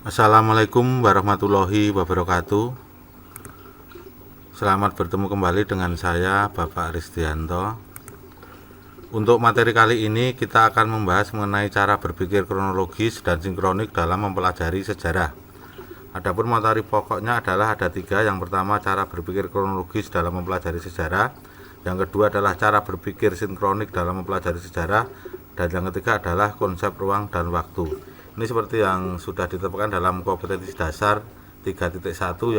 Assalamualaikum warahmatullahi wabarakatuh. Selamat bertemu kembali dengan saya, Bapak Ristianto. Untuk materi kali ini kita akan membahas mengenai cara berpikir kronologis dan sinkronik dalam mempelajari sejarah. Adapun materi pokoknya adalah ada 3. Yang pertama, cara berpikir kronologis dalam mempelajari sejarah. Yang kedua adalah cara berpikir sinkronik dalam mempelajari sejarah. Dan yang ketiga adalah konsep ruang dan waktu. Ini seperti yang sudah diterapkan dalam kompetensi dasar 3.1,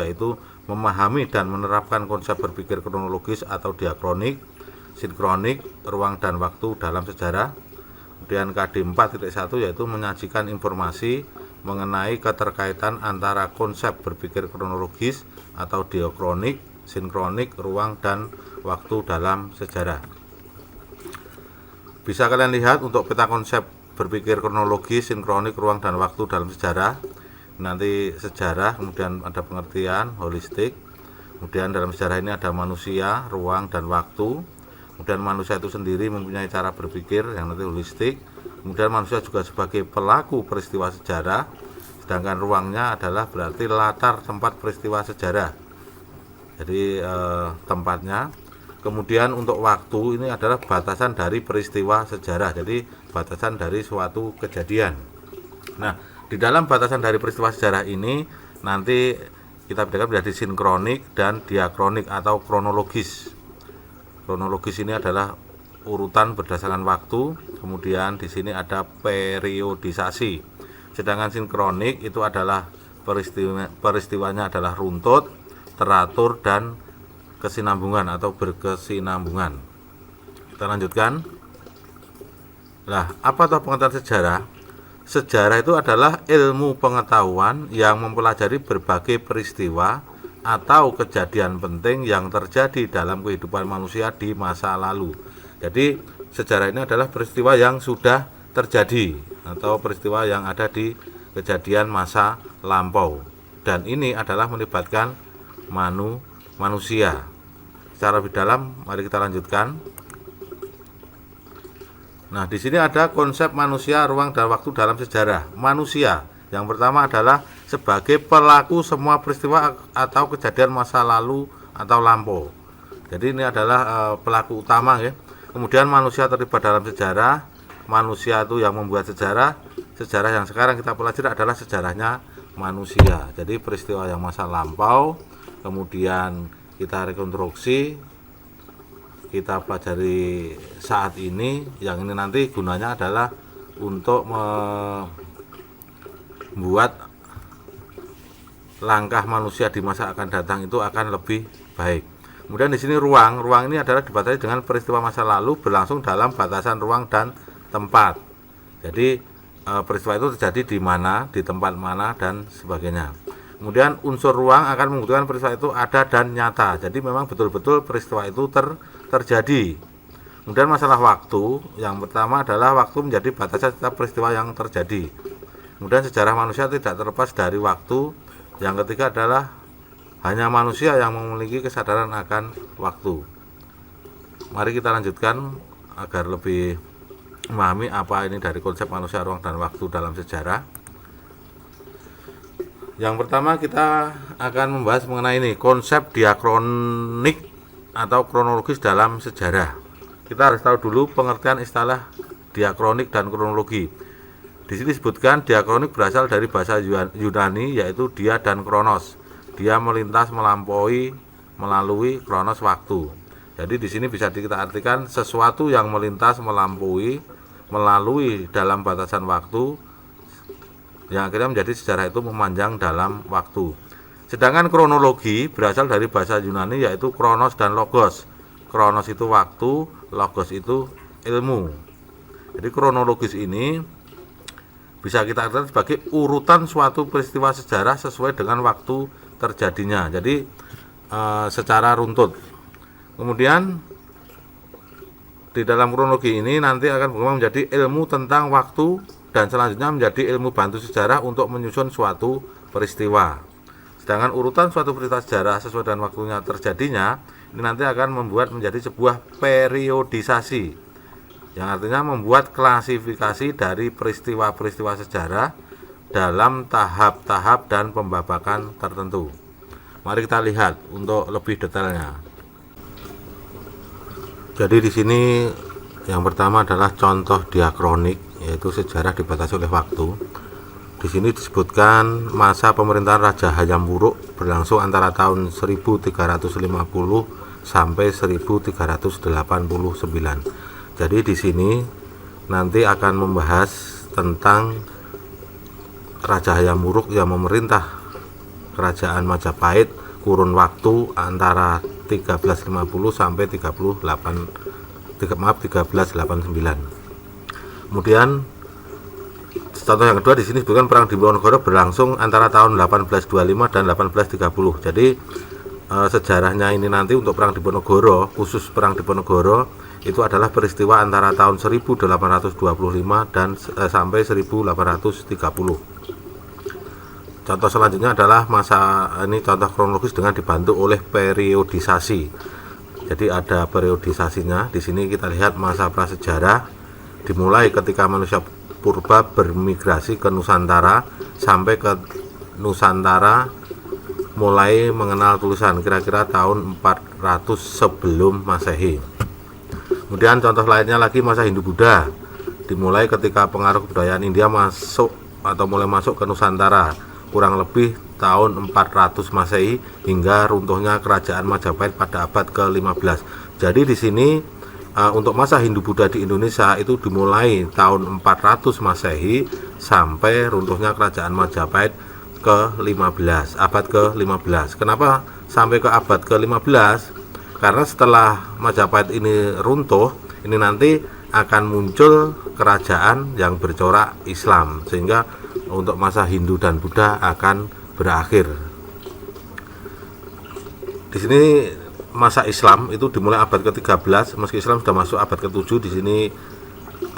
yaitu memahami dan menerapkan konsep berpikir kronologis atau diakronik, sinkronik, ruang dan waktu dalam sejarah. Kemudian KD 4.1 yaitu menyajikan informasi mengenai keterkaitan antara konsep berpikir kronologis atau diakronik, sinkronik, ruang dan waktu dalam sejarah. Bisa kalian lihat untuk peta konsep berpikir kronologis, sinkronik, ruang dan waktu dalam sejarah. Nanti sejarah, kemudian ada pengertian holistik. Kemudian dalam sejarah ini ada manusia, ruang dan waktu. Kemudian manusia itu sendiri mempunyai cara berpikir yang nanti holistik. Kemudian manusia juga sebagai pelaku peristiwa sejarah. Sedangkan ruangnya adalah berarti latar tempat peristiwa sejarah. Jadi tempatnya. Kemudian untuk waktu ini adalah batasan dari peristiwa sejarah, jadi batasan dari suatu kejadian. Nah, di dalam batasan dari peristiwa sejarah ini nanti kita bedakan menjadi sinkronik dan diakronik atau kronologis. Kronologis ini adalah urutan berdasarkan waktu, kemudian di sini ada periodisasi. Sedangkan sinkronik itu adalah peristiwanya adalah runtut, teratur dan kesinambungan atau berkesinambungan. Kita lanjutkan. Nah, apa itu pengetahuan sejarah? Sejarah itu adalah ilmu pengetahuan yang mempelajari berbagai peristiwa atau kejadian penting yang terjadi dalam kehidupan manusia di masa lalu. Jadi, sejarah ini adalah peristiwa yang sudah terjadi atau peristiwa yang ada di kejadian masa lampau. Dan ini adalah melibatkan manusia. Secara lebih dalam, mari kita lanjutkan. Nah, di sini ada konsep manusia, ruang dan waktu dalam sejarah. Manusia yang pertama adalah sebagai pelaku semua peristiwa atau kejadian masa lalu atau lampau. Jadi ini adalah pelaku utama ya. Kemudian manusia terlibat dalam sejarah. Manusia itu yang membuat sejarah. Sejarah yang sekarang kita pelajari adalah sejarahnya manusia. Jadi peristiwa yang masa lampau, kemudian kita rekonstruksi, kita pelajari saat ini. Yang ini nanti gunanya adalah untuk membuat langkah manusia di masa akan datang itu akan lebih baik. Kemudian di sini ruang ini adalah dibatasi dengan peristiwa masa lalu berlangsung dalam batasan ruang dan tempat. Jadi peristiwa itu terjadi di mana, di tempat mana dan sebagainya. Kemudian unsur ruang akan membuktikan peristiwa itu ada dan nyata. Jadi memang betul-betul peristiwa itu terjadi. Kemudian masalah waktu, yang pertama adalah waktu menjadi batasan setiap peristiwa yang terjadi. Kemudian sejarah manusia tidak terlepas dari waktu. Yang ketiga adalah hanya manusia yang memiliki kesadaran akan waktu. Mari kita lanjutkan agar lebih memahami apa ini dari konsep manusia, ruang dan waktu dalam sejarah. Yang pertama kita akan membahas mengenai ini konsep diakronik atau kronologis dalam sejarah. Kita harus tahu dulu pengertian istilah diakronik dan kronologi. Di sini disebutkan diakronik berasal dari bahasa Yunani yaitu dia dan kronos. Dia melintas melampaui melalui kronos waktu. Jadi di sini bisa kita artikan sesuatu yang melintas melampaui melalui dalam batasan waktu, yang akhirnya menjadi sejarah itu memanjang dalam waktu. Sedangkan kronologi berasal dari bahasa Yunani yaitu kronos dan logos. Kronos itu waktu, logos itu ilmu. Jadi kronologis ini bisa kita artikan sebagai urutan suatu peristiwa sejarah sesuai dengan waktu terjadinya. Jadi secara runtut. Kemudian di dalam kronologi ini nanti akan berkembang menjadi ilmu tentang waktu dan selanjutnya menjadi ilmu bantu sejarah untuk menyusun suatu peristiwa. Sedangkan urutan suatu peristiwa sejarah sesuai dengan waktunya terjadinya ini nanti akan membuat menjadi sebuah periodisasi, yang artinya membuat klasifikasi dari peristiwa-peristiwa sejarah dalam tahap-tahap dan pembabakan tertentu. Mari kita lihat untuk lebih detailnya. Jadi di sini yang pertama adalah contoh diakronik, yaitu sejarah dibatasi oleh waktu. Di sini disebutkan masa pemerintahan Raja Hayam Wuruk berlangsung antara tahun 1350 sampai 1389. Jadi di sini nanti akan membahas tentang Raja Hayam Wuruk yang memerintah Kerajaan Majapahit kurun waktu antara 1350 sampai 1389. Kemudian contoh yang kedua di sini disebutkan perang di Diponegoro berlangsung antara tahun 1825 dan 1830. Jadi sejarahnya ini nanti untuk perang Diponegoro, khusus perang Diponegoro itu adalah peristiwa antara tahun 1825 dan sampai 1830. Contoh selanjutnya adalah masa ini contoh kronologis dengan dibantu oleh periodisasi. Jadi ada periodisasinya. Di sini kita lihat masa prasejarah dimulai ketika manusia purba bermigrasi ke Nusantara sampai ke Nusantara mulai mengenal tulisan kira-kira tahun 400 sebelum Masehi. Kemudian contoh lainnya lagi masa Hindu-Buddha dimulai ketika pengaruh kebudayaan India masuk atau mulai masuk ke Nusantara kurang lebih tahun 400 Masehi hingga runtuhnya kerajaan Majapahit pada abad ke-15. Jadi di sini untuk masa Hindu-Buddha di Indonesia itu dimulai tahun 400 Masehi sampai runtuhnya kerajaan Majapahit ke-15, abad ke-15. Kenapa sampai ke abad ke-15? Karena setelah Majapahit ini runtuh, ini nanti akan muncul kerajaan yang bercorak Islam, sehingga untuk masa Hindu dan Buddha akan berakhir. Di sini masa Islam itu dimulai abad ke-13, meski Islam sudah masuk abad ke-7 di sini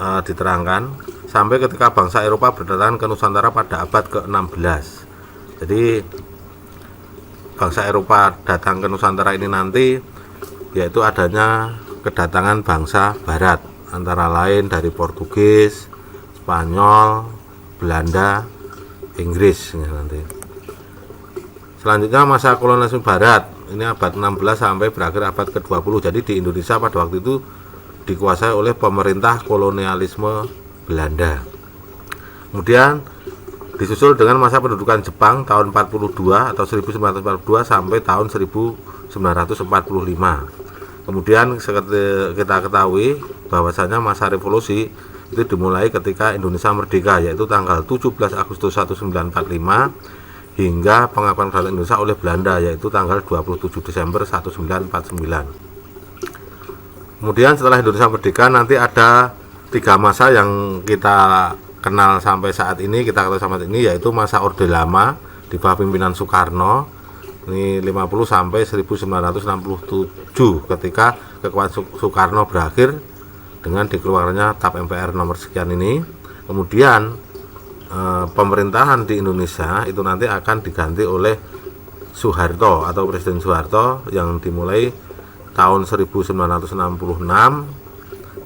diterangkan sampai ketika bangsa Eropa berdatangan ke Nusantara pada abad ke-16. Jadi bangsa Eropa datang ke Nusantara ini nanti yaitu adanya kedatangan bangsa Barat, antara lain dari Portugis, Spanyol, Belanda, Inggris nanti. Selanjutnya masa kolonialisme Barat, ini abad 16 sampai berakhir abad ke-20. Jadi di Indonesia pada waktu itu dikuasai oleh pemerintah kolonialisme Belanda. Kemudian disusul dengan masa pendudukan Jepang tahun 42 atau 1942 sampai tahun 1945. Kemudian kita ketahui bahwasanya masa revolusi itu dimulai ketika Indonesia merdeka, yaitu tanggal 17 Agustus 1945 hingga pengakuan kedaulatan Indonesia oleh Belanda, yaitu tanggal 27 Desember 1949. Kemudian setelah Indonesia merdeka nanti ada 3 masa yang kita kenal sampai saat ini, yaitu masa Orde Lama di bawah pimpinan Soekarno, ini 50 sampai 1967 ketika kekuasaan Soekarno berakhir dengan dikeluarkannya TAP MPR nomor sekian ini. Kemudian pemerintahan di Indonesia itu nanti akan diganti oleh Soeharto atau Presiden Soeharto yang dimulai tahun 1966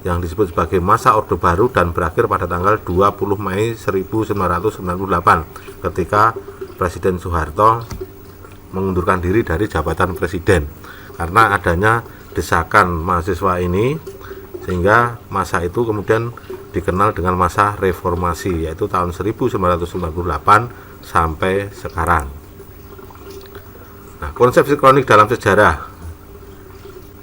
yang disebut sebagai masa Orde Baru dan berakhir pada tanggal 20 Mei 1998 ketika Presiden Soeharto mengundurkan diri dari jabatan presiden karena adanya desakan mahasiswa ini, sehingga masa itu kemudian dikenal dengan masa reformasi, yaitu tahun 1998 sampai sekarang. Nah, konsep sinkronik dalam sejarah.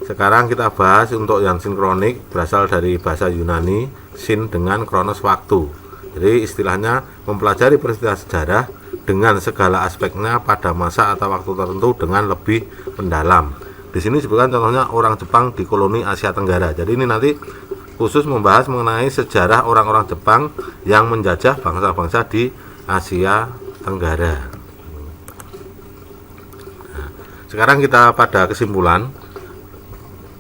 Sekarang kita bahas untuk yang sinkronik berasal dari bahasa Yunani, sin dengan kronos waktu. Jadi istilahnya mempelajari peristiwa sejarah dengan segala aspeknya pada masa atau waktu tertentu dengan lebih mendalam. Di sini disebutkan contohnya orang Jepang di koloni Asia Tenggara. Jadi ini nanti khusus membahas mengenai sejarah orang-orang Jepang yang menjajah bangsa-bangsa di Asia Tenggara. Nah, sekarang kita pada kesimpulan.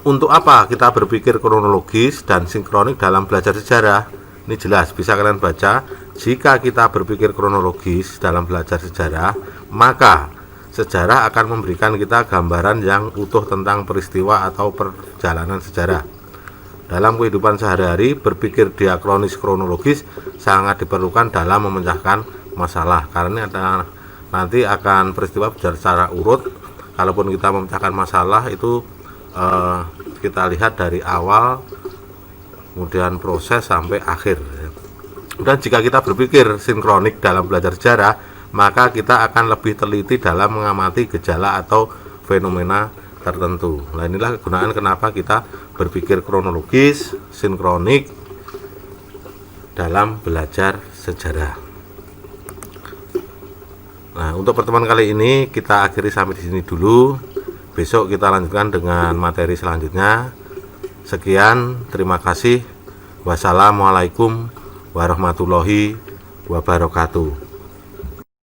Untuk apa kita berpikir kronologis dan sinkronik dalam belajar sejarah? Ini jelas, bisa kalian baca. Jika kita berpikir kronologis dalam belajar sejarah, maka sejarah akan memberikan kita gambaran yang utuh tentang peristiwa atau perjalanan sejarah. Dalam kehidupan sehari-hari, berpikir diakronis kronologis sangat diperlukan dalam memecahkan masalah, karena ini ada nanti akan peristiwa berjalan secara urut. Kalaupun kita memecahkan masalah itu kita lihat dari awal kemudian proses sampai akhir. Dan jika kita berpikir sinkronik dalam belajar sejarah, maka kita akan lebih teliti dalam mengamati gejala atau fenomena tertentu. Nah, inilah kegunaan kenapa kita berpikir kronologis, sinkronik dalam belajar sejarah. Nah, untuk pertemuan kali ini kita akhiri sampai di sini dulu. Besok kita lanjutkan dengan materi selanjutnya. Sekian, terima kasih. Wassalamualaikum warahmatullahi wabarakatuh.